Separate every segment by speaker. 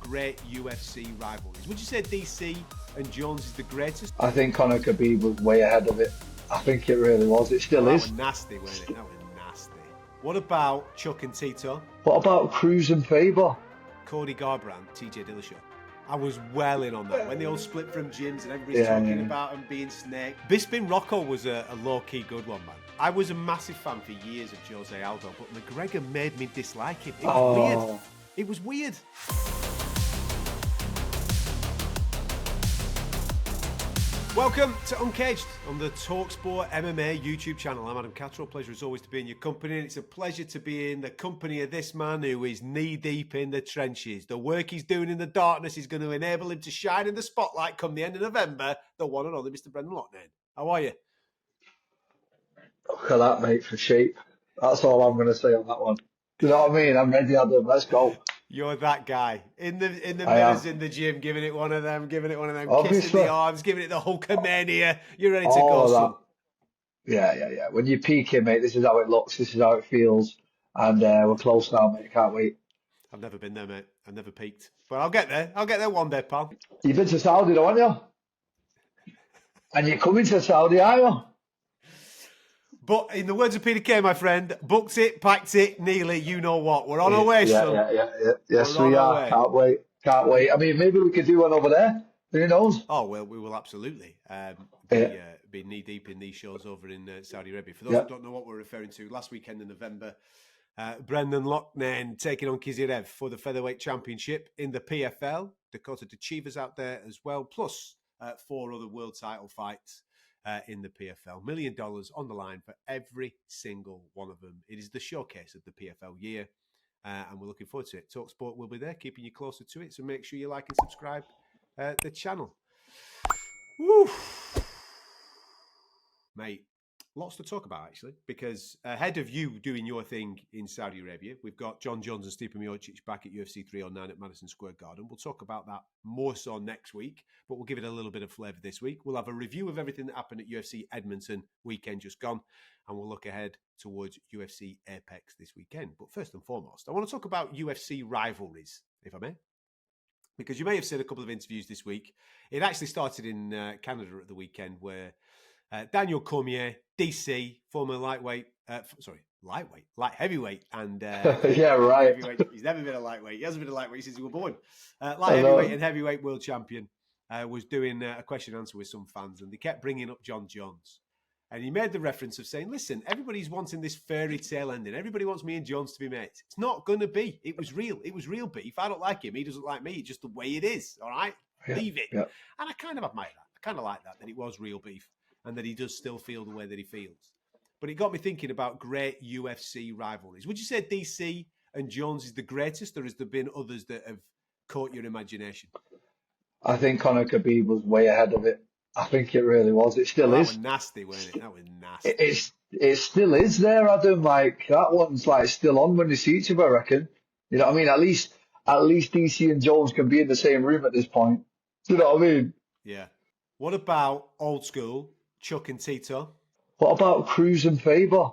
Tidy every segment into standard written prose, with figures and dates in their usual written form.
Speaker 1: great UFC rivalries. Would you say DC and Jones is the greatest?
Speaker 2: I think Conor Khabib was way ahead of it. I think it really was. It still is.
Speaker 1: That was nasty, wasn't it? That was nasty. What about Chuck and Tito?
Speaker 2: What about Cruz and Faber?
Speaker 1: Cody Garbrandt, TJ Dillashaw. I was well in on that. When they all split from gyms and everybody's talking about them being snake. Bisping Rocco was a low-key good one, man. I was a massive fan for years of Jose Aldo, but McGregor made me dislike him. It was weird. It was weird. Welcome to Uncaged on the talkSPORT MMA YouTube channel. I'm Adam Catterall. Pleasure as always to be in your company. And it's a pleasure to be in the company of this man who is knee-deep in the trenches. The work he's doing in the darkness is going to enable him to shine in the spotlight come the end of November. The one and only Mr. Brendan Loughnane. How are you?
Speaker 2: Look at that, mate, for sheep. That's all I'm going to say on that one. You know what I mean? I'm ready, Adam. Let's go.
Speaker 1: You're that guy in the mirrors in the gym, giving it one of them,
Speaker 2: Obviously.
Speaker 1: kissing the arms, giving it the Hulkamania. You're ready to go.
Speaker 2: That. Yeah. When you peak it, mate, this is how it looks. This is how it feels. And we're close now, mate. Can't wait.
Speaker 1: I've never been there, mate. I've never peaked. But I'll get there. I'll get there one day, pal.
Speaker 2: You've been to Saudi, though, haven't you? And you're coming to Saudi, are you?
Speaker 1: But in the words of Peter Kay, my friend, booked it, packed it, nearly, you know what. We're on our way, son.
Speaker 2: Yeah. Yes, we are. Can't wait. I mean, maybe we could do one over there. Who knows?
Speaker 1: Oh, well, we will absolutely be knee-deep in these shows over in Saudi Arabia. For those who don't know what we're referring to, last weekend in November, Brendan Loughnane taking on Kizirev for the Featherweight Championship in the PFL. Dakota Dechiva's out there as well, plus 4 other world title fights. In the PFL. $1 million on the line for every single one of them. It is the showcase of the PFL year, and we're looking forward to it. talkSPORT will be there, keeping you closer to it, so make sure you like and subscribe the channel. Woo! Mate, lots to talk about, actually, because ahead of you doing your thing in Saudi Arabia, we've got John Jones and Stipe Miocic back at UFC 309 at Madison Square Garden. We'll talk about that more so next week, but we'll give it a little bit of flavour this week. We'll have a review of everything that happened at UFC Edmonton weekend just gone, and we'll look ahead towards UFC Apex this weekend. But first and foremost, I want to talk about UFC rivalries, if I may. Because you may have seen a couple of interviews this week. It actually started in Canada at the weekend where Daniel Cormier, DC, former light heavyweight, and
Speaker 2: yeah, right.
Speaker 1: Heavyweight. He's never been a lightweight. He hasn't been a lightweight since he was born. Light heavyweight and heavyweight world champion was doing a question and answer with some fans, and they kept bringing up John Jones, and he made the reference of saying, "Listen, everybody's wanting this fairy tale ending. Everybody wants me and Jones to be mates. It's not going to be. It was real. It was real beef. I don't like him. He doesn't like me. It's just the way it is. All right, leave it." Yeah. And I kind of admire that. I kind of like that it was real beef. And that he does still feel the way that he feels. But it got me thinking about great UFC rivalries. Would you say DC and Jones is the greatest, or has there been others that have caught your imagination?
Speaker 2: I think Conor Khabib was way ahead of it. I think it really was. It still is.
Speaker 1: That was nasty, wasn't it? That was nasty.
Speaker 2: It still is there, Adam. Like, that one's like still on when they see each other, I reckon. You know what I mean? At least DC and Jones can be in the same room at this point. You know what I mean? Yeah.
Speaker 1: What about old school Chuck and Tito?
Speaker 2: What about Cruz and Faber?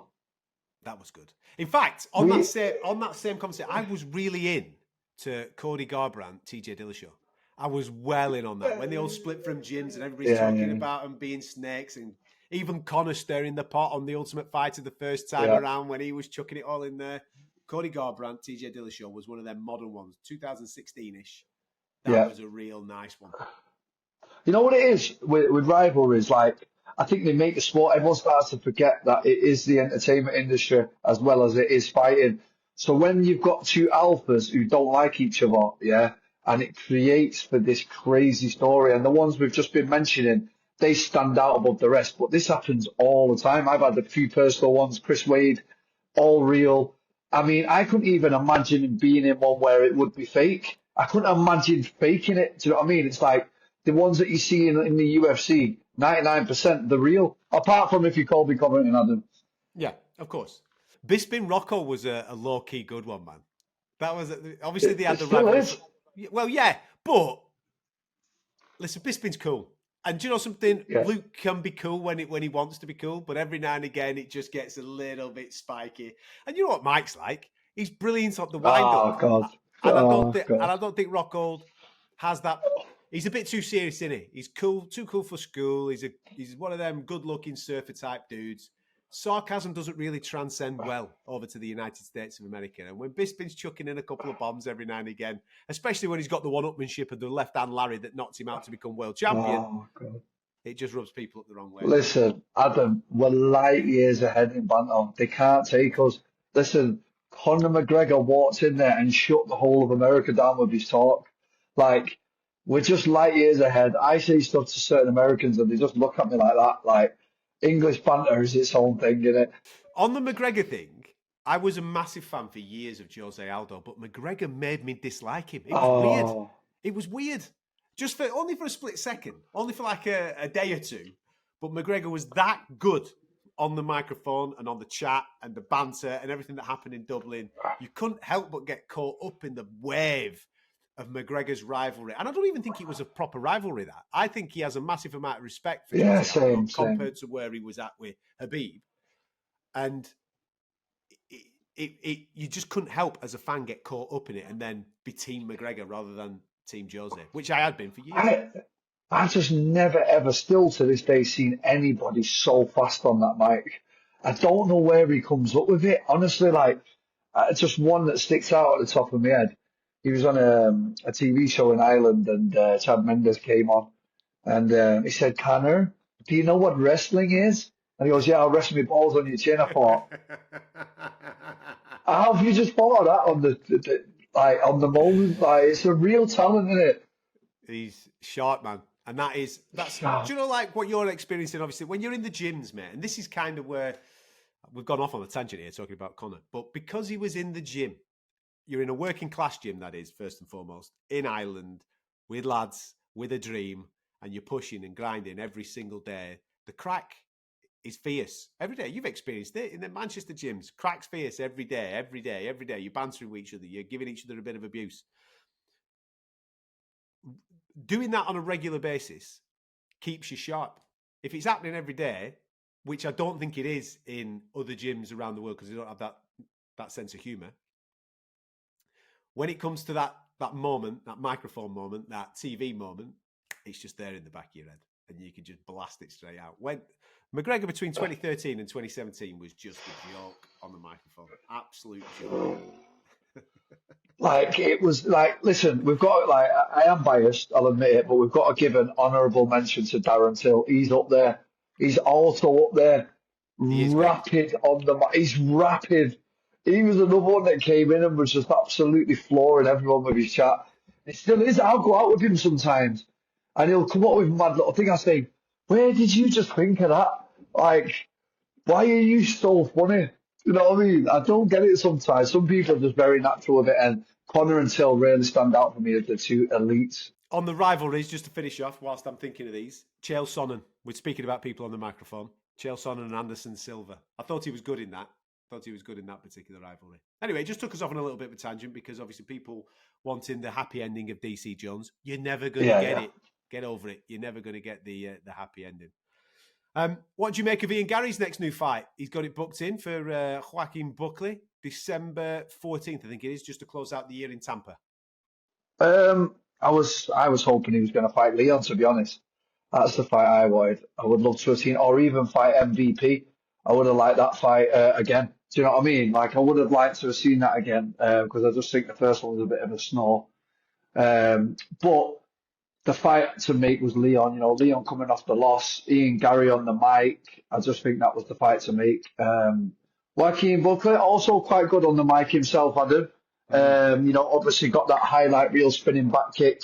Speaker 1: That was good. In fact, on that same conversation, I was really in to Cody Garbrandt, TJ Dillashaw. I was well in on that. When they all split from gyms and everybody's talking about them being snakes, and even Conor stirring the pot on the Ultimate Fighter the first time around when he was chucking it all in there. Cody Garbrandt, TJ Dillashaw was one of them modern ones, 2016-ish. That was a real nice one.
Speaker 2: You know what it is with rivalries? Like, I think they make the sport, everyone starts to forget that it is the entertainment industry as well as it is fighting. So when you've got two alphas who don't like each other, and it creates for this crazy story, and the ones we've just been mentioning, they stand out above the rest. But this happens all the time. I've had a few personal ones, Chris Wade, all real. I mean, I couldn't even imagine being in one where it would be fake. I couldn't imagine faking it. Do you know what I mean? It's like the ones that you see in the UFC, 99% the real, apart from if you call me commenting, Adam.
Speaker 1: Yeah, of course. Bisping Rocco was a low-key good one, man. That was obviously they had the rivalry. Well, yeah, but listen, Bisping's cool, and do you know something? Yeah. Luke can be cool when he wants to be cool, but every now and again it just gets a little bit spiky. And you know what Mike's like? He's brilliant at the wind-up.
Speaker 2: Oh God!
Speaker 1: And
Speaker 2: God.
Speaker 1: I don't think Rockhold has that. He's a bit too serious, isn't he? He's cool, too cool for school. He's one of them good-looking surfer type dudes. Sarcasm doesn't really transcend well over to the United States of America. And when Bisping's chucking in a couple of bombs every now and again, especially when he's got the one-upmanship of the left-hand Larry that knocked him out to become world champion, it just rubs people up the wrong way.
Speaker 2: Listen, Adam, we're light years ahead in bantam. They can't take us. Listen, Conor McGregor walked in there and shut the whole of America down with his talk. Like, we're just light years ahead. I say stuff to certain Americans and they just look at me like that. Like, English banter is its own thing, isn't it?
Speaker 1: On the McGregor thing, I was a massive fan for years of Jose Aldo, but McGregor made me dislike him. It was weird. It was weird. Just only for a split second, only for like a day or two. But McGregor was that good on the microphone and on the chat and the banter and everything that happened in Dublin. You couldn't help but get caught up in the wave of McGregor's rivalry. And I don't even think it was a proper rivalry, that. I think he has a massive amount of respect for Jose Aldo compared to where he was at with Khabib. And you just couldn't help as a fan get caught up in it and then be Team McGregor rather than Team Jose, which I had been for years.
Speaker 2: I just never, ever, still to this day, seen anybody so fast on that mic. I don't know where he comes up with it. Honestly, like, just one that sticks out at the top of my head. He was on a TV show in Ireland and Chad Mendes came on and he said, Conor, do you know what wrestling is? And he goes, yeah, I'll wrestle my balls on your chin. I thought, how have you just thought of that on the moment? Like, it's a real talent, isn't it?
Speaker 1: He's sharp, man. And that's, do you know, like what you're experiencing, obviously, when you're in the gyms, mate, and this is kind of where we've gone off on a tangent here talking about Conor, but because he was in the gym, you're in a working class gym, that is, first and foremost, in Ireland, with lads, with a dream, and you're pushing and grinding every single day. The crack is fierce every day. You've experienced it in the Manchester gyms. Crack's fierce every day, every day, every day. You're bantering with each other. You're giving each other a bit of abuse. Doing that on a regular basis keeps you sharp. If it's happening every day, which I don't think it is in other gyms around the world because they don't have that sense of humour, when it comes to that moment, that microphone moment, that TV moment, it's just there in the back of your head and you can just blast it straight out. When McGregor between 2013 and 2017 was just a joke on the microphone. Absolute joke.
Speaker 2: Like, it was like, listen, we've got, like, I am biased, I'll admit it, but we've got to give an honourable mention to Darren Till. He's up there. He's also up there. Rapid on the, he's rapid. He was another one that came in and was just absolutely flooring everyone with his chat. It still is. I'll go out with him sometimes and he'll come up with a mad little thing. I say, where did you just think of that? Like, why are you so funny? You know what I mean? I don't get it sometimes. Some people are just very natural with it, and Conor and Till really stand out for me as the two elites.
Speaker 1: On the rivalries, just to finish off, whilst I'm thinking of these, Chael Sonnen. We're speaking about people on the microphone. Chael Sonnen and Anderson Silva. I thought he was good in that. Particular rivalry. Anyway, it just took us off on a little bit of a tangent because obviously people wanting the happy ending of DC Jones. You're never going to get it. Get over it. You're never going to get the happy ending. What do you make of Ian Garry's next new fight? He's got it booked in for Joaquin Buckley, December 14th, I think it is, just to close out the year in Tampa.
Speaker 2: I was hoping he was going to fight Leon, to be honest. That's the fight I wanted. I would love to have seen, or even fight MVP. I would have liked that fight again. Do you know what I mean? Like, I would have liked to have seen that again because I just think the first one was a bit of a snore. But the fight to make was Leon. You know, Leon coming off the loss, Ian Garry on the mic. I just think that was the fight to make. Joaquin Buckley also quite good on the mic himself, Adam. You know, obviously got that highlight reel spinning back kick.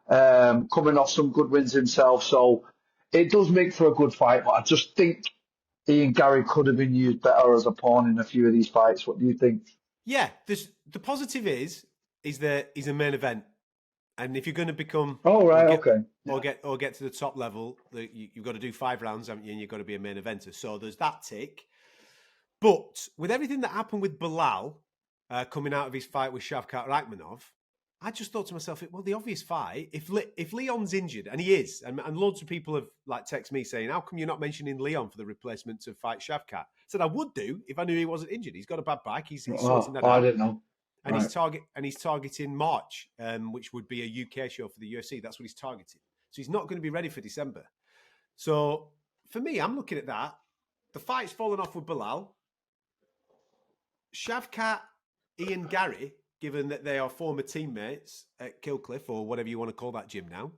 Speaker 2: Coming off some good wins himself. So it does make for a good fight, but I just think Ian Garry could have been used better as a pawn in a few of these fights. What do you think?
Speaker 1: Yeah, the positive is that he's a main event. And if you're going to become,
Speaker 2: or
Speaker 1: get to the top level, you've got to do 5 rounds, haven't you? And you've got to be a main eventer. So there's that tick. But with everything that happened with Bilal coming out of his fight with Shavkat Rakhmonov, I just thought to myself, well, the obvious fight, if Leon's injured, and he is, and loads of people have like texted me saying, how come you're not mentioning Leon for the replacement to fight Shavkat? I said I would do if I knew he wasn't injured. He's got a bad back. He's sorting that out.
Speaker 2: I didn't know.
Speaker 1: And he's targeting March, which would be a UK show for the UFC. That's what he's targeting. So he's not going to be ready for December. So for me, I'm looking at that. The fight's fallen off with Bilal. Shavkat, Ian Garry, given that they are former teammates at Killcliff or whatever you want to call that gym now,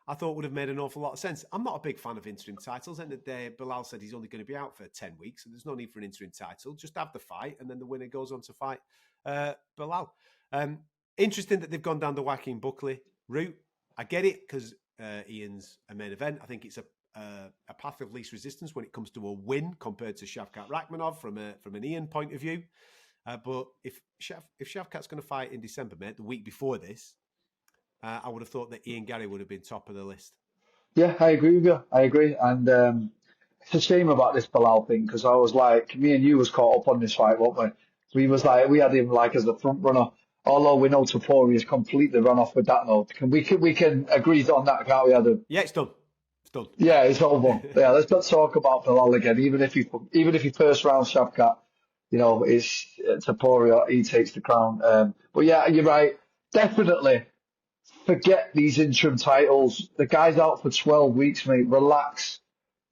Speaker 1: I thought would have made an awful lot of sense. I'm not a big fan of interim titles. End of the day, Bilal said he's only going to be out for 10 weeks, so there's no need for an interim title. Just have the fight, and then the winner goes on to fight Bilal. Interesting that they've gone down the Joaquin Buckley route. I get it because Ian's a main event. I think it's a path of least resistance when it comes to a win compared to Shavkat Rakhmonov from an Ian point of view. But if Shavkat's going to fight in December, mate, the week before this, I would have thought that Ian Garry would have been top of the list.
Speaker 2: Yeah, I agree with you. I agree. And it's a shame about this Bilal thing because I was like, me and you was caught up on this fight, weren't we? We had him like as the front runner. Although we know Topuria has completely run off with that note. We can agree on that, can't we, Adam?
Speaker 1: Yeah, it's done. It's done.
Speaker 2: Yeah, it's over. Yeah, let's not talk about Bilal again. Even if he first round Shavkat, it's Topuria, he takes the crown. But yeah, you're right. Definitely forget these interim titles. The guy's out for 12 weeks, mate. Relax.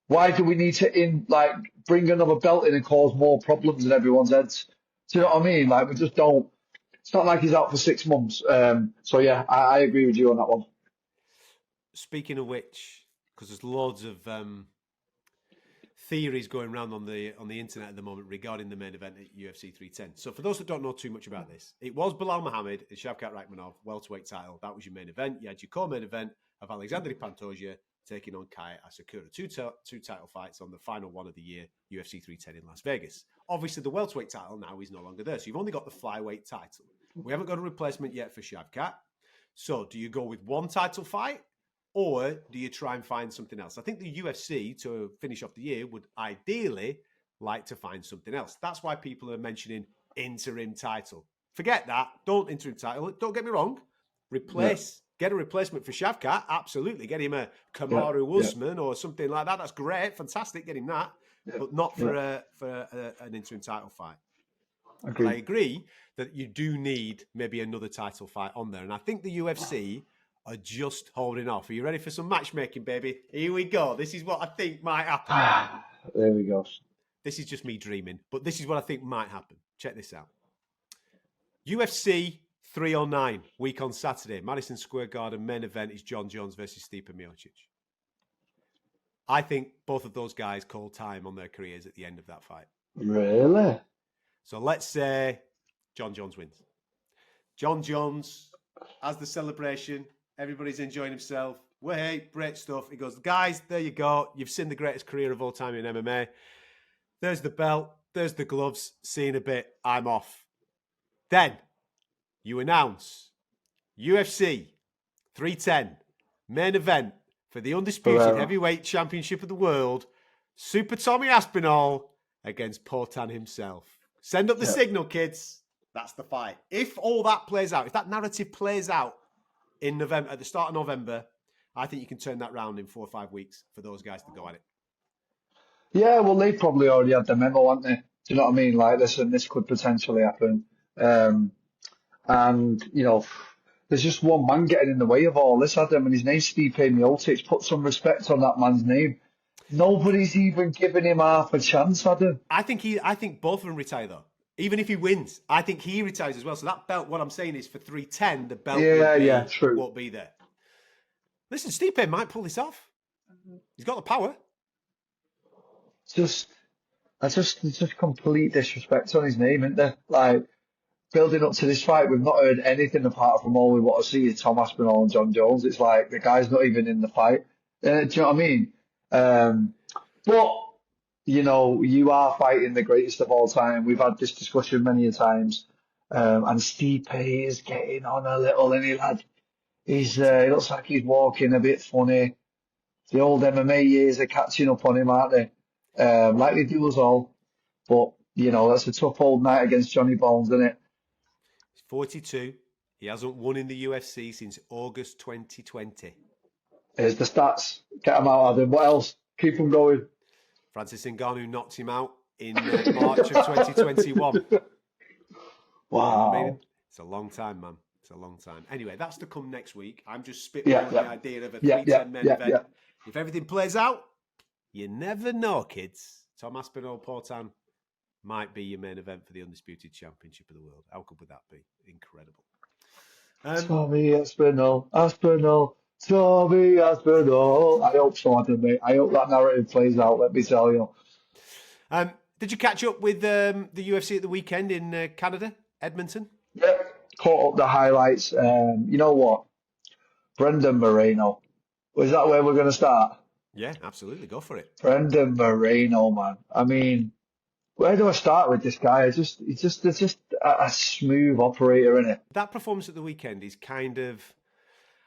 Speaker 2: Why do we need to bring another belt in and cause more problems in everyone's heads? Do you know what I mean? Like, we just don't. It's not like he's out for 6 months. So yeah, I agree with you on that one.
Speaker 1: Speaking of which, because there's loads of theories going around on the internet at the moment regarding the main event at UFC 310. So for those that don't know too much about this, it was Bilal Muhammad and Shavkat Rakhmonov welterweight title. That was your main event. You had your co-main event of Alexander Pantoja taking on Kai Asakura. Two title fights on the final one of the year, UFC 310 in Las Vegas. Obviously, the welterweight title now is no longer there. So you've only got the flyweight title. We haven't got a replacement yet for Shavkat. So do you go with one title fight? Or do you try and find something else? I think the UFC, to finish off the year, would ideally like to find something else. That's why people are mentioning interim title. Forget that. Don't interim title. Don't get me wrong. Get a replacement for Shavkat. Absolutely. Get him a Kamaru Usman or something like that. That's great. Fantastic. Get him that. But not for an interim title fight.
Speaker 2: Agreed.
Speaker 1: I agree that you do need maybe another title fight on there. And I think the UFC are just holding off. Are you ready for some matchmaking, baby? Here we go. This is what I think might happen.
Speaker 2: There we go.
Speaker 1: This is just me dreaming, but this is what I think might happen. Check this out. UFC 309, week on Saturday. Madison Square Garden, main event is John Jones versus Stipe Miocic. I think both of those guys call time on their careers at the end of that fight.
Speaker 2: Really?
Speaker 1: So let's say John Jones wins. John Jones has the celebration. Everybody's enjoying himself. Hey, great stuff. He goes, guys, there you go. You've seen the greatest career of all time in MMA. There's the belt. There's the gloves. See you in a bit. I'm off. Then you announce UFC 310 main event for the undisputed heavyweight championship of the world. Super Tommy Aspinall against Poatan himself. Send up the signal, kids. That's the fight. If all that plays out, if that narrative plays out in November, at the start of November, I think you can turn that round in 4 or 5 weeks for those guys to go at it.
Speaker 2: Yeah, well, they probably already had the memo, haven't they? Do you know what I mean? Like, listen, this could potentially happen. And, there's just one man getting in the way of all this, Adam, and his name's Stipe Miocic. Put some respect on that man's name. Nobody's even giving him half a chance, Adam.
Speaker 1: I think both of them retire, though. Even if he wins, I think he retires as well. So that belt, what I'm saying is for 310, the belt won't be there. Listen, Stipe might pull this off. He's got the power.
Speaker 2: It's just complete disrespect on his name, isn't there? Like, building up to this fight, we've not heard anything apart from all we want to see is Tom Aspinall and John Jones. It's like the guy's not even in the fight. Do you know what I mean? But you are fighting the greatest of all time. We've had this discussion many a times. And Stipe is getting on a little, isn't he, lad? He looks like he's walking a bit funny. The old MMA years are catching up on him, aren't they? Like they do us all. But, that's a tough old night against Johnny Bones, isn't it?
Speaker 1: He's 42. He hasn't won in the UFC since August 2020.
Speaker 2: Here's the stats. Get them out, Adam. What else? Keep them going.
Speaker 1: Francis Ngannou knocked him out in March of 2021.
Speaker 2: Wow.
Speaker 1: I mean, It's a long time, man. It's a long time. Anyway, that's to come next week. I'm just spitballing
Speaker 2: Yeah,
Speaker 1: the idea of a
Speaker 2: yeah,
Speaker 1: 310 main event.
Speaker 2: yeah.
Speaker 1: If everything plays out, you never know, kids. Tom Aspinall-Portan might be your main event for the Undisputed Championship of the World. How good would that be? Incredible.
Speaker 2: Tommy Aspinall. Tommy Aspinall. I hope so, mate. I hope that narrative plays out, let me tell you.
Speaker 1: Did you catch up with the UFC at the weekend in Canada, Edmonton?
Speaker 2: Yeah, caught up the highlights. You know what? Brendan Moreno. Is that where we're going to start?
Speaker 1: Yeah, absolutely. Go for it.
Speaker 2: Brendan Moreno, man. I mean, where do I start with this guy? He's just a smooth operator, isn't it?
Speaker 1: That performance at the weekend is kind of,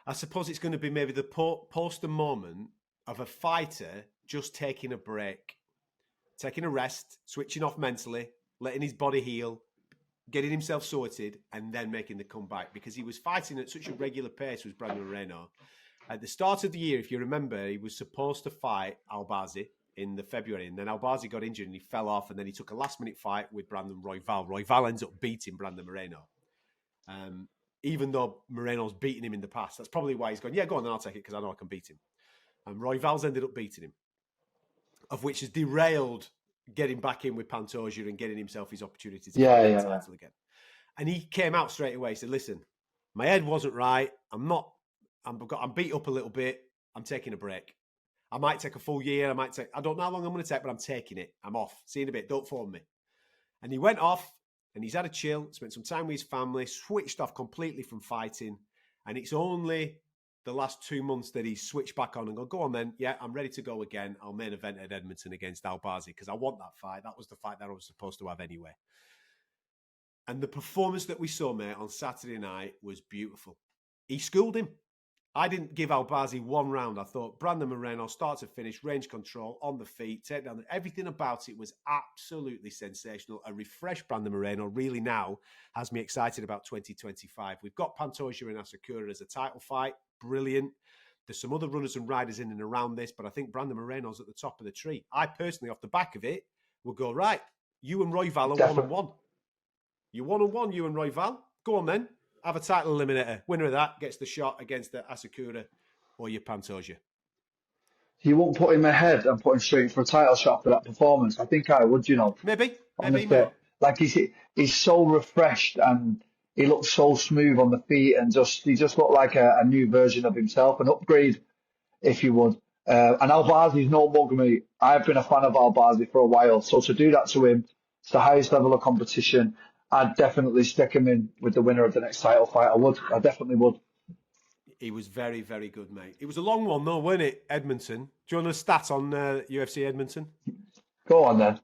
Speaker 1: I suppose it's going to be maybe the poster moment of a fighter just taking a break, taking a rest, switching off mentally, letting his body heal, getting himself sorted, and then making the comeback, because he was fighting at such a regular pace with Brandon Moreno. At the start of the year, if you remember, he was supposed to fight Albazi in the February, and then Albazi got injured and he fell off, and then he took a last-minute fight with Brandon Royval. Royval ends up beating Brandon Moreno. Even though Moreno's beaten him in the past. That's probably why he's gone, yeah, go on, then I'll take it because I know I can beat him. And Royval's ended up beating him, of which has derailed getting back in with Pantoja and getting himself his opportunity to fight the title again. And he came out straight away. He said, listen, my head wasn't right. I'm beat up a little bit. I'm taking a break. I might take a full year. I don't know how long I'm going to take, but I'm taking it. I'm off. See you in a bit. Don't phone me. And he went off and he's had a chill, spent some time with his family, switched off completely from fighting. And it's only the last 2 months that he's switched back on and gone, go on then. Yeah, I'm ready to go again. I'll main event at Edmonton against Albazi because I want that fight. That was the fight that I was supposed to have anyway. And the performance that we saw, mate, on Saturday night was beautiful. He schooled him. I didn't give Albazi one round. I thought Brandon Moreno, start to finish, range control, on the feet, take down. Everything about it was absolutely sensational. A refreshed Brandon Moreno really now has me excited about 2025. We've got Pantoja and Asakura as a title fight. Brilliant. There's some other runners and riders in and around this, but I think Brandon Moreno's at the top of the tree. I personally, off the back of it, will go, right, you and Royval are 1-1. You're 1-1, you and Royval. Go on then. Have a title eliminator. Winner of that gets the shot against the Asakura or your Pantoja.
Speaker 2: You won't put him ahead and put him straight for a title shot for that performance. I think I would, you know.
Speaker 1: Maybe.
Speaker 2: Like he's so refreshed and he looks so smooth on the feet and he just looked like a new version of himself, an upgrade, if you would. And Albazi's no mug, mate. I've been a fan of Albazi for a while, so to do that to him, it's the highest level of competition. I'd definitely stick him in with the winner of the next title fight. I definitely would.
Speaker 1: He was very, very good, mate. It was a long one, though, wasn't it, Edmonton? Do you want a stat on UFC Edmonton?
Speaker 2: Go on, then.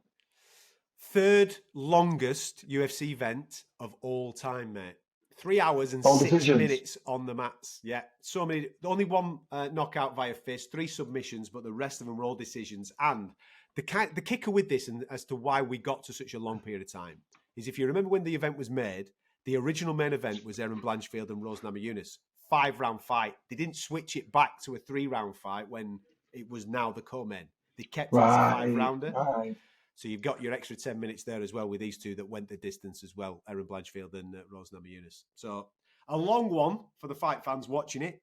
Speaker 1: Third longest UFC event of all time, mate. 3 hours and 6 minutes on the mats. Yeah, so many. Only one knockout via fist, 3 submissions, but the rest of them were all decisions. And the kicker with this, and as to why we got to such a long period of time, is if you remember when the event was made, the original main event was Erin Blanchfield and Rose Namajunas. 5-round fight. They didn't switch it back to a 3-round fight when it was now the co-main. They kept it as a 5-rounder.
Speaker 2: Right.
Speaker 1: So you've got your extra 10 minutes there as well with these two that went the distance as well, Erin Blanchfield and Rose Namajunas. So a long one for the fight fans watching it.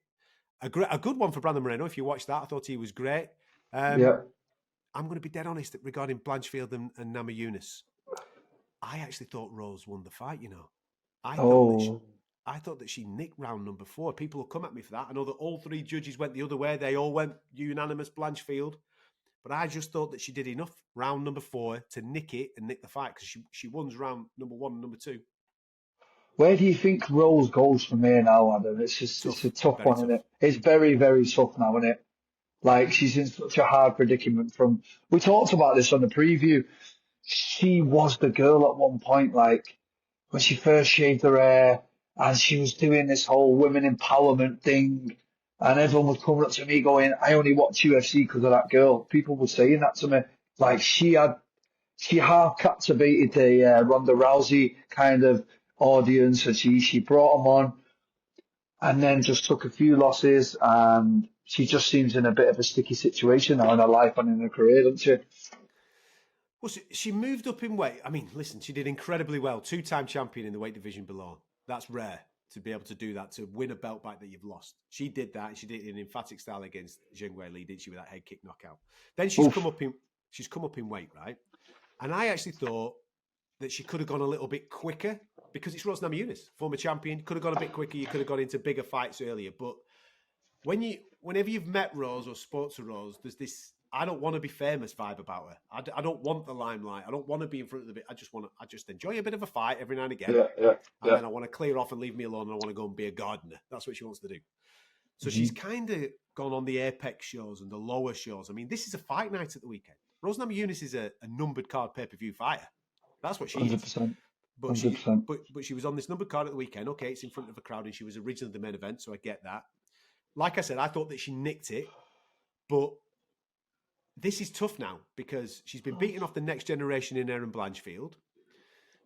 Speaker 1: A good one for Brandon Moreno. If you watched that, I thought he was great.
Speaker 2: Yeah.
Speaker 1: I'm going to be dead honest regarding Blanchfield and Namajunas. I actually thought Rose won the fight, you know. I thought that she nicked round number 4. People will come at me for that. I know that all 3 judges went the other way. They all went unanimous Blanchfield. But I just thought that she did enough round number 4 to nick it and nick the fight because she won round number 1 and number 2.
Speaker 2: Where do you think Rose goes from here now, Adam? It's a tough one, isn't it? It's very, very tough now, isn't it? Like, she's in such a hard predicament we talked about this on the preview. She was the girl at one point, like, when she first shaved her hair and she was doing this whole women empowerment thing and everyone was coming up to me going, I only watch UFC because of that girl. People were saying that to me. Like, she half captivated the Ronda Rousey kind of audience and she brought them on and then just took a few losses and she just seems in a bit of a sticky situation now in her life and in her career, doesn't she?
Speaker 1: Well, she moved up in weight. I mean, listen, she did incredibly well. 2-time champion in the weight division below. That's rare to be able to do that, to win a belt back that you've lost. She did that, and she did it in emphatic style against Zheng Weili, didn't she, with that head kick knockout. Then she's come up in weight, right? And I actually thought that she could have gone a little bit quicker, because it's Rose Namajunas, former champion. Could have gone a bit quicker. You could have gone into bigger fights earlier. But whenever you've met Rose or spoke to Rose, there's this I don't want to be famous vibe about her. I don't want the limelight. I don't want to be in front of the bit. I just enjoy a bit of a fight every now and again. And then I want to clear off and leave me alone, and I want to go and be a gardener. That's what she wants to do. So she's kind of gone on the Apex shows and the lower shows. I mean, this is a fight night at the weekend. Rose Namajunas is a numbered card pay-per-view fighter. That's what she
Speaker 2: 100%.
Speaker 1: is. But she was on this numbered card at the weekend. Okay, it's in front of a crowd, and she was originally the main event, so I get that. Like I said, I thought that she nicked it, but this is tough now because she's been beating off the next generation in Erin Blanchfield.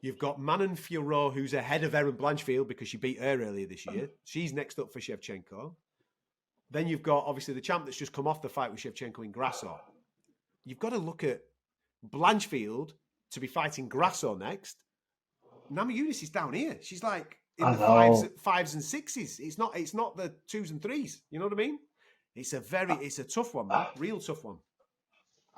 Speaker 1: You've got Manon Fiorot, who's ahead of Erin Blanchfield because she beat her earlier this year. She's next up for Shevchenko. Then you've got, obviously, the champ that's just come off the fight with Shevchenko in Grasso. You've got to look at Blanchfield to be fighting Grasso next. Namajunas is down here. She's like in the fives and sixes. It's not the 2s and 3s. You know what I mean? It's a tough one, man. Real tough one.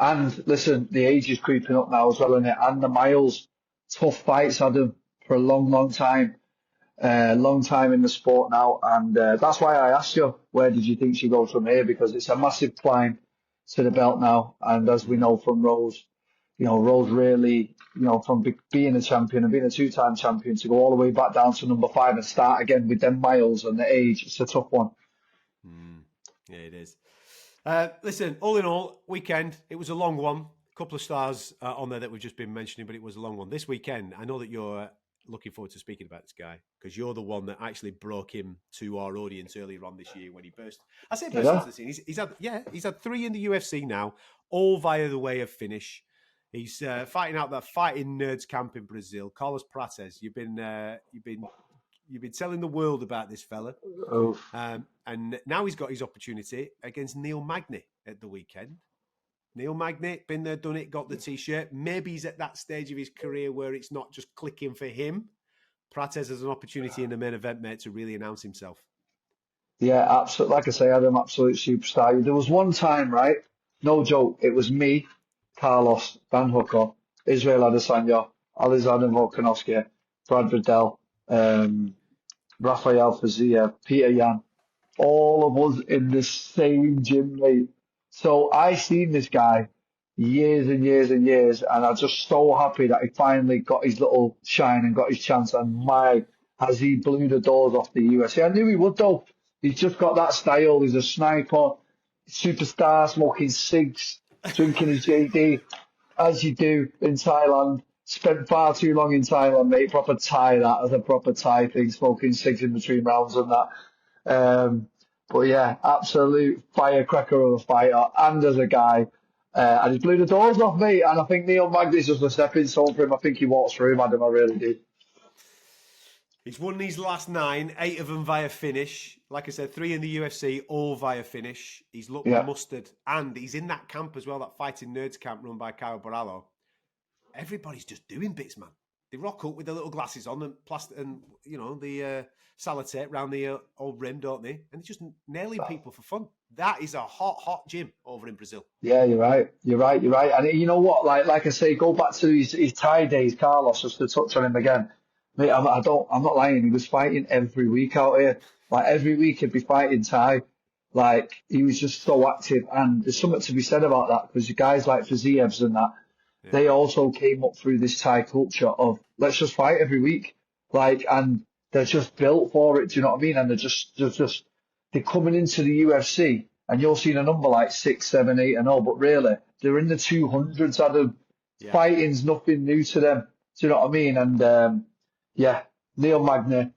Speaker 2: And listen, the age is creeping up now as well, isn't it? And the miles, tough fights, Adam, for a long, long time. Long time in the sport now. And that's why I asked you, where did you think she goes from here? Because it's a massive climb to the belt now. And as we know from Rose, Rose really, from being a champion and being a 2-time champion to go all the way back down to number 5 and start again with them miles and the age, it's a tough one.
Speaker 1: Yeah, it is. Listen, all in all, weekend, it was a long one. A couple of stars on there that we've just been mentioning, but it was a long one. This weekend, I know that you're looking forward to speaking about this guy because you're the one that actually broke him to our audience earlier on this year when he burst. I say burst into the scene. He's had 3 in the UFC now, all via the way of finish. He's fighting out that Fighting Nerds camp in Brazil. Carlos Prates, you've been telling the world about this fella. And now he's got his opportunity against Neil Magny at the weekend. Neil Magny, been there, done it, got the T-shirt. Maybe he's at that stage of his career where it's not just clicking for him. Prates has an opportunity in the main event, mate, to really announce himself.
Speaker 2: Yeah, absolutely. Like I say, Adam, absolute superstar. There was one time, right? No joke. It was me, Carlos, Dan Hooker, Israel Adesanya, Alexander Volkanovski, Brad Riddell, Rafael Fazia, Peter Yan, all of us in the same gym, mate. So I seen this guy years and years and years, and I'm just so happy that he finally got his little shine and got his chance. And as he blew the doors off the UFC. I knew he would though. He's just got that style. He's a sniper, superstar, smoking cigs, drinking his JD, as you do in Thailand. Spent far too long in Thailand, mate. Proper Thai, that as a proper Thai thing, smoking cigs in between rounds and that. But yeah, absolute firecracker of a fighter and as a guy. And he blew the doors off, mate. And I think Neil Magny's just a stepping stone for him. I think he walks through him, Adam. I really do.
Speaker 1: He's won these last 9, 8 of them via finish. Like I said, 3 in the UFC, all via finish. He's looked mustard. And he's in that camp as well, that Fighting Nerds camp run by Kyle Borrallo. Everybody's just doing bits, man. They rock up with their little glasses on and plastic and, the sellotape round the old rim, don't they? And they're just nailing people for fun. That is a hot, hot gym over in Brazil.
Speaker 2: Yeah, you're right. And you know what? Like I say, go back to his Thai days, Carlos, just to touch on him again. Mate, I'm not lying. He was fighting every week out here. Like every week he'd be fighting Thai. Like he was just so active. And there's something to be said about that because guys like Fazievs and that, they also came up through this Thai culture of let's just fight every week. And they're just built for it. Do you know what I mean? And they're coming into the UFC and you're seeing a number like 6, 7, 8 and all, but really they're in the 200s, Adam. Yeah. Fighting's nothing new to them. Do you know what I mean? And Neil Magny,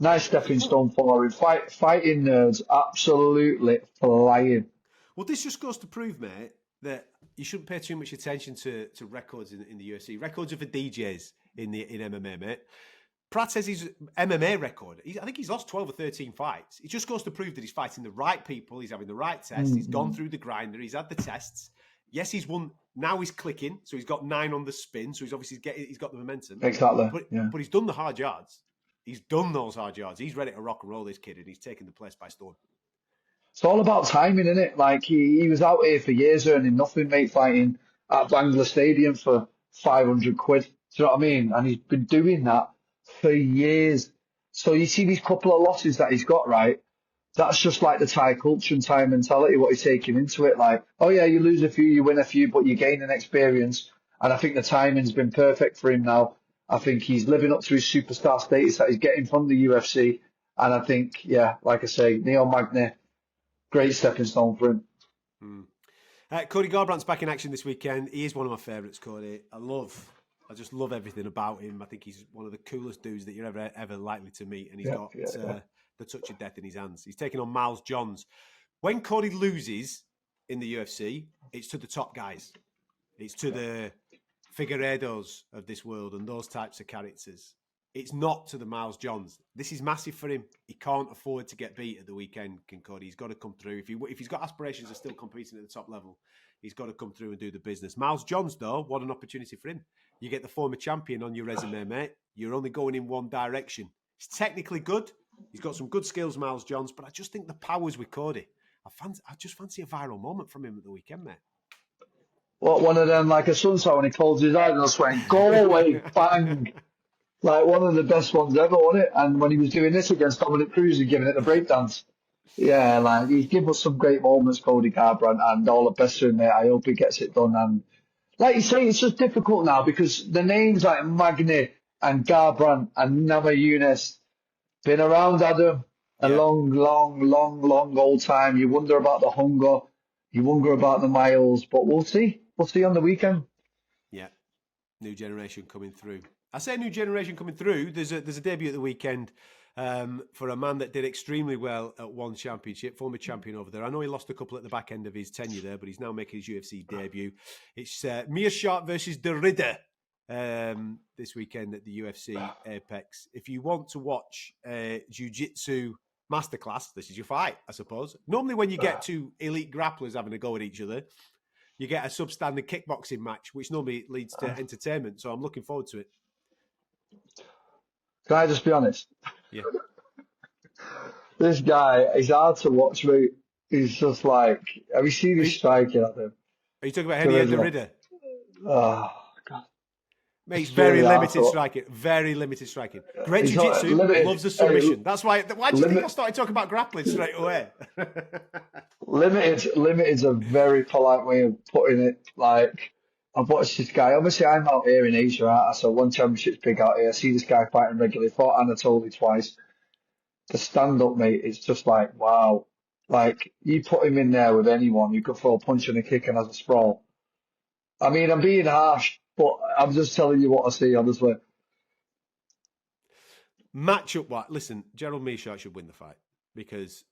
Speaker 2: nice stepping stone for him. Fighting Nerds, absolutely flying.
Speaker 1: Well, this just goes to prove, mate, that you shouldn't pay too much attention to records in the UFC. Records are for DJs in MMA, mate. Pratt says his MMA record, I think he's lost 12 or 13 fights. It just goes to prove that he's fighting the right people, he's having the right tests, he's gone through the grinder, he's had the tests. Yes, he's won. Now he's clicking, so he's got 9 on the spin, so he's obviously he's got the momentum.
Speaker 2: Exactly.
Speaker 1: But he's done the hard yards. He's done those hard yards. He's ready to rock and roll, this kid, and he's taking the place by storm.
Speaker 2: It's all about timing, isn't it? Like he was out here for years earning nothing, mate, fighting at Bangla Stadium for 500 quid. Do you know what I mean? And he's been doing that for years. So you see these couple of losses that he's got, right? That's just like the Thai culture and Thai mentality, what he's taking into it. Like, oh yeah, you lose a few, you win a few, but you gain an experience. And I think the timing's been perfect for him now. I think he's living up to his superstar status that he's getting from the UFC. And I think, yeah, like I say, Neil Magny, great stepping stone for him.
Speaker 1: Cody Garbrandt's back in action this weekend. He is one of my favourites, Cody. I just love everything about him. I think he's one of the coolest dudes that you're ever likely to meet. And he's got the touch of death in his hands. He's taking on Miles Johns. When Cody loses in the UFC, it's to the top guys. It's to the Figueiredos of this world and those types of characters. It's not to the Miles Johns. This is massive for him. He can't afford to get beat at the weekend, can Cody. He's got to come through. If he's got aspirations of still competing at the top level, he's got to come through and do the business. Miles Johns, though, what an opportunity for him. You get the former champion on your resume, mate. You're only going in one direction. He's technically good. He's got some good skills, Miles Johns, but I just think the power's with Cody. I just fancy a viral moment from him at the weekend, mate.
Speaker 2: What, one of them, like a sunset when he closed his eyes and just went, go away, bang. Like one of the best ones ever, wasn't it? And when he was doing this against Dominic Cruz and giving it the breakdance. Yeah, like he's given us some great moments, Cody Garbrandt, and all the best to him, mate. I hope he gets it done. And like you say, it's just difficult now because the names like Magny and Garbrandt and Namajunas been around, Adam, a long old time. You wonder about the hunger, you wonder about the miles, but we'll see. We'll see on the weekend.
Speaker 1: Yeah, new generation coming through. I say new generation coming through. There's a debut at the weekend for a man that did extremely well at one championship, former champion over there. I know he lost a couple at the back end of his tenure there, but he's now making his UFC debut. It's Meerschaert versus De Ridder this weekend at the UFC Apex. If you want to watch jiu-jitsu masterclass, this is your fight, I suppose. Normally when you get two elite grapplers having a go at each other, you get a substandard kickboxing match, which normally leads to entertainment. So I'm looking forward to it.
Speaker 2: Can I just be honest?
Speaker 1: Yeah.
Speaker 2: This guy, he's hard to watch, mate. He's just like, have you seen his striking at him?
Speaker 1: Are you talking about Henry De Ridder?
Speaker 2: Oh, God.
Speaker 1: Mate, he's very limited striking. Very limited striking. Great jiu-jitsu, loves the submission. That's why do you think I started talking about grappling straight away?
Speaker 2: Limited's a very polite way of putting it. Like, I've watched this guy. Obviously, I'm out here in Asia, right? So one championship's big out here. I see this guy fighting regularly. Fought Anatoly twice. The stand-up, mate, it's just like, wow. Like, you put him in there with anyone, you could throw a punch and a kick and has a sprawl. I mean, I'm being harsh, but I'm just telling you what I see, honestly.
Speaker 1: Matchup, what? Listen, Gerald Meerschaert should win the fight because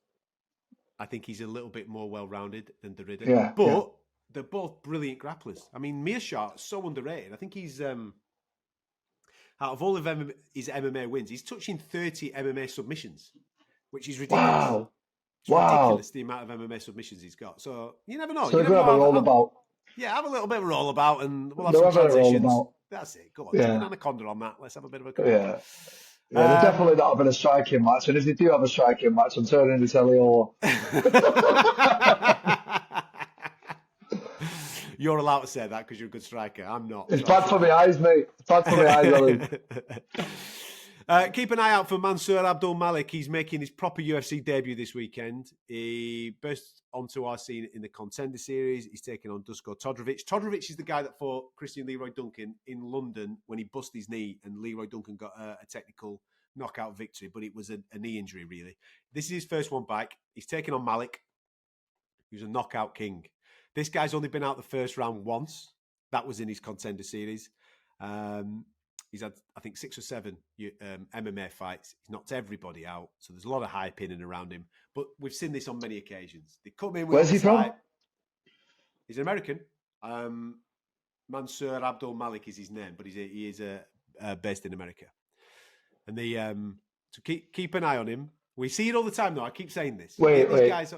Speaker 1: I think he's a little bit more well-rounded than De Ridder.
Speaker 2: Yeah,
Speaker 1: but they're both brilliant grapplers. I mean, Meerschaert's so underrated. I think he's, out of all of his MMA wins, he's touching 30 MMA submissions, which is ridiculous.
Speaker 2: Wow.
Speaker 1: It's ridiculous, the amount of MMA submissions he's got. So, you never know.
Speaker 2: So you have a rollabout.
Speaker 1: Yeah, have a little bit of a rollabout and we'll have some transitions. That's it. Go on, take an anaconda on that. Let's have a bit of a
Speaker 2: Yeah, they're definitely not having a striking match. And if they do have a striking match, I'm turning to tell you all.
Speaker 1: You're allowed to say that because you're a good striker. I'm not.
Speaker 2: It's bad for my eyes, mate. It's bad for my eyes, Alan.
Speaker 1: Keep an eye out for Mansour Abdul Malik. He's making his proper UFC debut this weekend. He burst onto our scene in the Contender Series. He's taking on Dusko Todorovic. Todorovic is the guy that fought Christian Leroy Duncan in London when he busted his knee and Leroy Duncan got a technical knockout victory, but it was a knee injury, really. This is his first one back. He's taking on Malik, who's a knockout king. This guy's only been out the first round once. That was in his Contender Series. He's had, I think, 6 or 7 MMA fights. He's knocked everybody out. So there's a lot of hype in and around him. But we've seen this on many occasions. They come in with
Speaker 2: Where's he from?
Speaker 1: He's an American. Mansour Abdul Malik is his name, but he is based in America. And they so keep an eye on him. We see it all the time, though. I keep saying this.
Speaker 2: Wait.
Speaker 1: Guys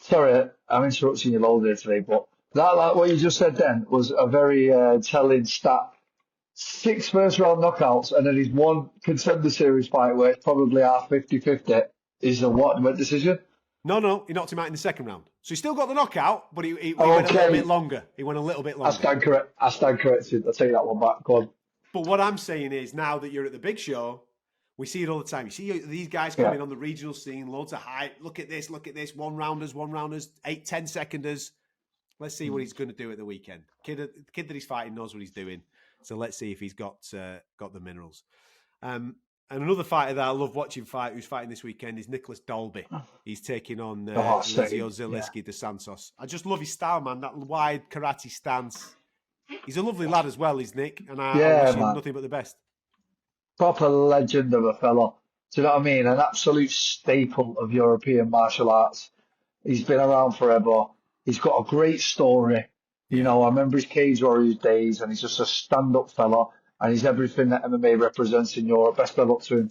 Speaker 2: Sorry, I'm interrupting you all day today, but that, like what you just said then, was a very telling stat 6 first-round knockouts, and then he's one contender series fight where it's probably our 50-50. Is a what? Decision?
Speaker 1: No, he knocked him out in the second round. So he still got the knockout, but he went a little bit longer. He went a little bit longer.
Speaker 2: I stand corrected. I'll take that one back. Go on.
Speaker 1: But what I'm saying is, now that you're at the big show, we see it all the time. You see these guys coming on the regional scene, loads of hype. Look at this, one-rounders, 8-10 seconders. Let's see what he's going to do at the weekend. The kid that he's fighting knows what he's doing. So let's see if he's got the minerals. And another fighter that I love watching fight, who's fighting this weekend, is Nicholas Dolby. He's taking on Lizio Zaleski de Santos. I just love his style, man. That wide karate stance. He's a lovely lad as well, is Nick. And I wish him nothing but the best.
Speaker 2: Proper legend of a fella. Do you know what I mean? An absolute staple of European martial arts. He's been around forever. He's got a great story. You know, I remember his Cage Warriors days, and he's just a stand-up fella. And he's everything that MMA represents in Europe. Best of luck to him.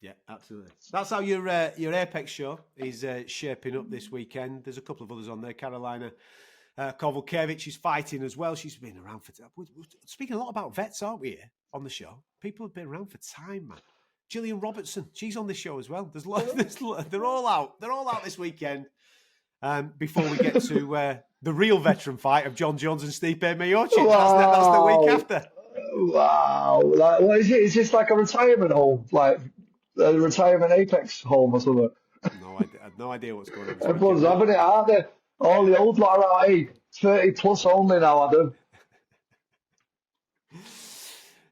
Speaker 1: Yeah, absolutely. That's how your Apex show is shaping up this weekend. There's a couple of others on there. Carolina Kovalkiewicz is fighting as well. She's been around for... We're speaking a lot about vets, aren't we, here on the show? People have been around for time, man. Gillian Robertson, she's on the show as well. They're all out. They're all out this weekend. Before we get to the real veteran fight of John Jones and Stipe Miocic. That's the week after.
Speaker 2: Wow. Like, what is it? Is this like a retirement home? Like a retirement Apex home or something?
Speaker 1: No, I have no idea what's going on.
Speaker 2: Everyone's having it, aren't they? All the old lot are out, 30 plus only now, Adam.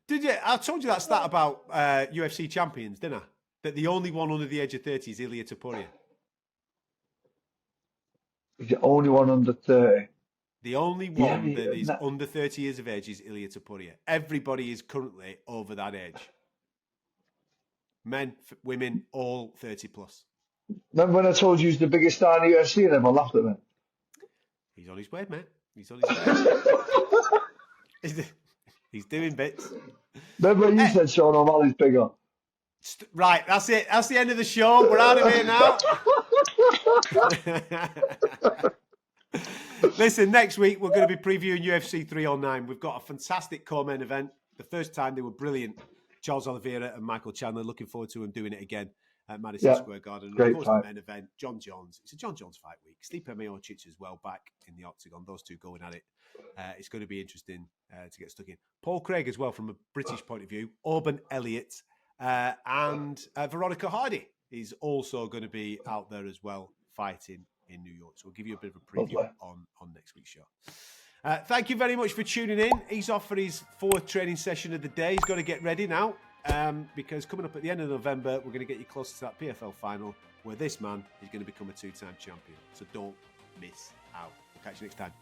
Speaker 1: Did you? I told you that stat about UFC champions, didn't I? That the only one under the age of 30 is Ilia Topuria.
Speaker 2: He's the only one under 30.
Speaker 1: The only one that is under 30 years of age is Ilia Topuria. Everybody is currently over that age. Men, women, all 30 plus.
Speaker 2: Remember when I told you he's the biggest star in the UFC and everyone laughed at me?
Speaker 1: He's on his way, mate. He's on his way. He's doing bits.
Speaker 2: Remember when you said Sean O'Malley's bigger?
Speaker 1: Right, that's it. That's the end of the show. We're out of here now. Listen, next week we're going to be previewing UFC 309. We've got a fantastic co-main event. The first time they were brilliant. Charles Oliveira and Michael Chandler. Looking forward to them doing it again at Madison Square Garden. And of course, the main event, John Jones. It's a John Jones fight week. Stipe Miocic as well back in the octagon. Those two going at it. It's going to be interesting to get stuck in. Paul Craig as well from a British point of view. Auburn Elliott and Veronica Hardy is also going to be out there as well fighting in New York. So we'll give you a bit of a preview on next week's show. Thank you very much for tuning in. He's off for his 4th training session of the day. He's got to get ready now because coming up at the end of November, we're going to get you closer to that PFL final where this man is going to become a 2-time champion. So don't miss out. We'll catch you next time.